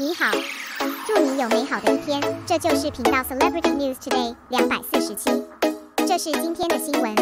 你好，祝你有美好的一天。这就是频道 Celebrity News Today 247，这是今天的新闻。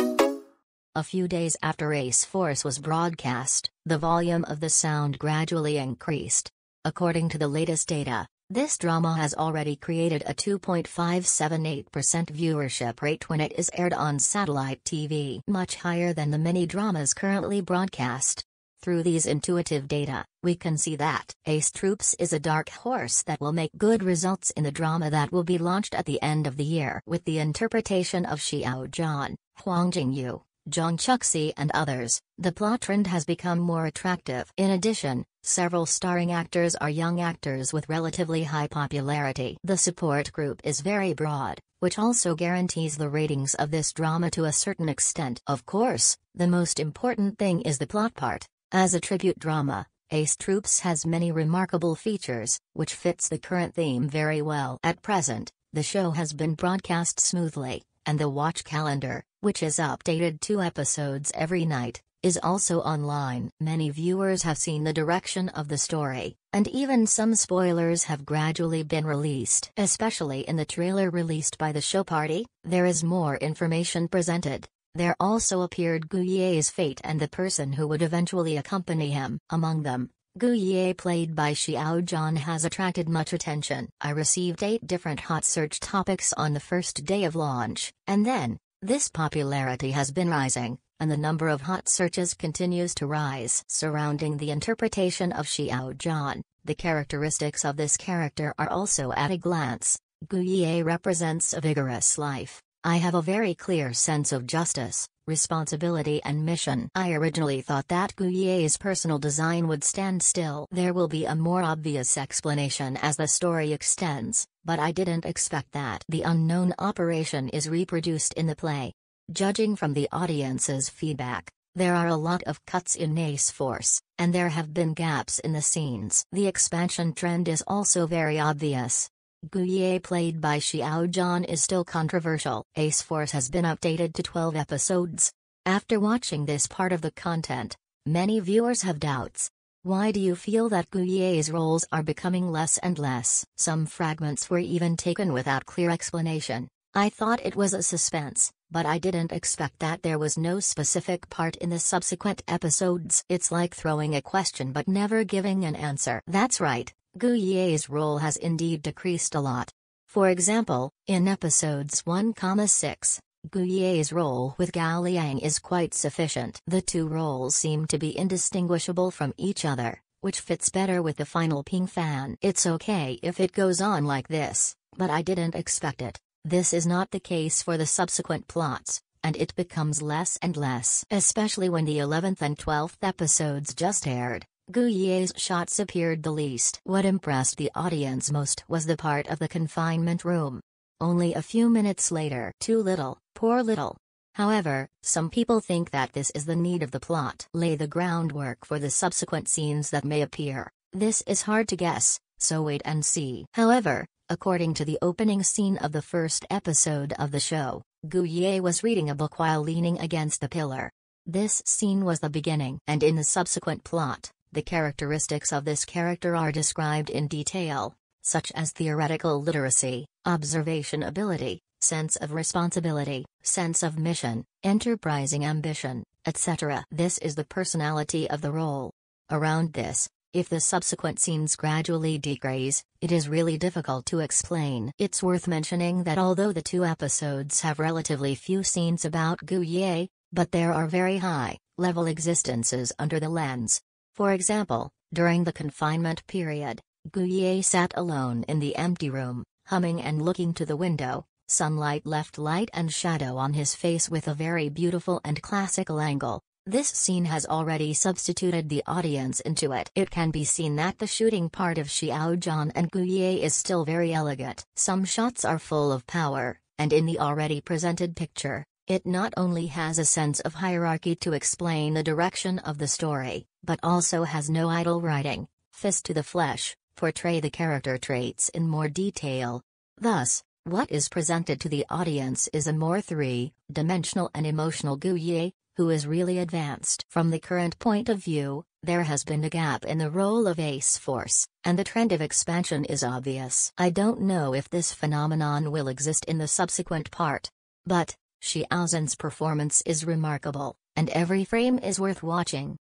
A few days after Ace Force was broadcast, the volume of the sound gradually increased. According to the latest data, this drama has already created a 2.578% viewership rate when it is aired on satellite TV, much higher than the many dramas currently broadcast. Through these intuitive data, we can see that Ace Troops is a dark horse that will make good results in the drama that will be launched at the end of the year with the interpretation of Xiao Zhan, Huang Jingyu, Zhang Chuxi and others. The plot trend has become more attractive. In addition, several starring actors are young actors with relatively high popularity. The support group is very broad, which also guarantees the ratings of this drama to a certain extent. Of course, the most important thing is the plot part. As a tribute drama, Ace Troops has many remarkable features, which fits the current theme very well. At present, the show has been broadcast smoothly, and the watch calendar, which is updated 2 episodes every night, is also online. Many viewers have seen the direction of the story, and even some spoilers have gradually been released. Especially in the trailer released by the show party, there is more information presented. There also appeared Gu Ye's fate and the person who would eventually accompany him. Among them, Gu Ye, played by Xiao Zhan, has attracted much attention. I received 8 different hot search topics on the first day of launch, and then, this popularity has been rising, and the number of hot searches continues to rise. Surrounding the interpretation of Xiao Zhan, the characteristics of this character are also at a glance. Gu Ye represents a vigorous life. I have a very clear sense of justice, responsibility and mission. I originally thought that Gu Ye's personal design would stand still. There will be a more obvious explanation as the story extends, but I didn't expect that the unknown operation is reproduced in the play. Judging from the audience's feedback, there are a lot of cuts in Ace Force, and there have been gaps in the scenes. The expansion trend is also very obvious. Gu Ye, played by Xiao Zhan, is still controversial. Ace Force has been updated to 12 episodes. After watching this part of the content, many viewers have doubts. Why do you feel that Gu Ye's roles are becoming less and less? Some fragments were even taken without clear explanation. I thought it was a suspense, but I didn't expect that there was no specific part in the subsequent episodes. It's like throwing a question but never giving an answer. That's right. Gu Ye's role has indeed decreased a lot. For example, in episodes 1,6, Gu Ye's role with Gao Liang is quite sufficient. The 2 roles seem to be indistinguishable from each other, which fits better with the final Ping fan. It's okay if it goes on like this, but I didn't expect it. This is not the case for the subsequent plots, and it becomes less and less. Especially when the 11th and 12th episodes just aired, Gu Ye's shots appeared the least. What impressed the audience most was the part of the confinement room. Only a few minutes later. Too little, poor little. However, some people think that this is the need of the plot. Lay the groundwork for the subsequent scenes that may appear. This is hard to guess, so wait and see. However, according to the opening scene of the first episode of the show, Gu Ye was reading a book while leaning against the pillar. This scene was the beginning. And in the subsequent plot, the characteristics of this character are described in detail, such as theoretical literacy, observation ability, sense of responsibility, sense of mission, enterprising ambition, etc. This is the personality of the role. Around this, if the subsequent scenes gradually decrease, it is really difficult to explain. It's worth mentioning that although the 2 episodes have relatively few scenes about Gu Ye, but there are very high-level existences under the lens. For example, during the confinement period, Gu Ye sat alone in the empty room, humming and looking to the window. Sunlight left light and shadow on his face with a very beautiful and classical angle. This scene has already substituted the audience into it. It can be seen that the shooting part of Xiao Zhan and Gu Ye is still very elegant. Some shots are full of power, and in the already presented picture, it not only has a sense of hierarchy to explain the direction of the story, but also has no idle writing, fist to the flesh, portray the character traits in more detail. Thus, what is presented to the audience is a more 3-dimensional and emotional Gu Ye, who is really advanced. From the current point of view, there has been a gap in the role of Ace Force, and the trend of expansion is obvious. I don't know if this phenomenon will exist in the subsequent part. But, Xiaozhen's performance is remarkable, and every frame is worth watching.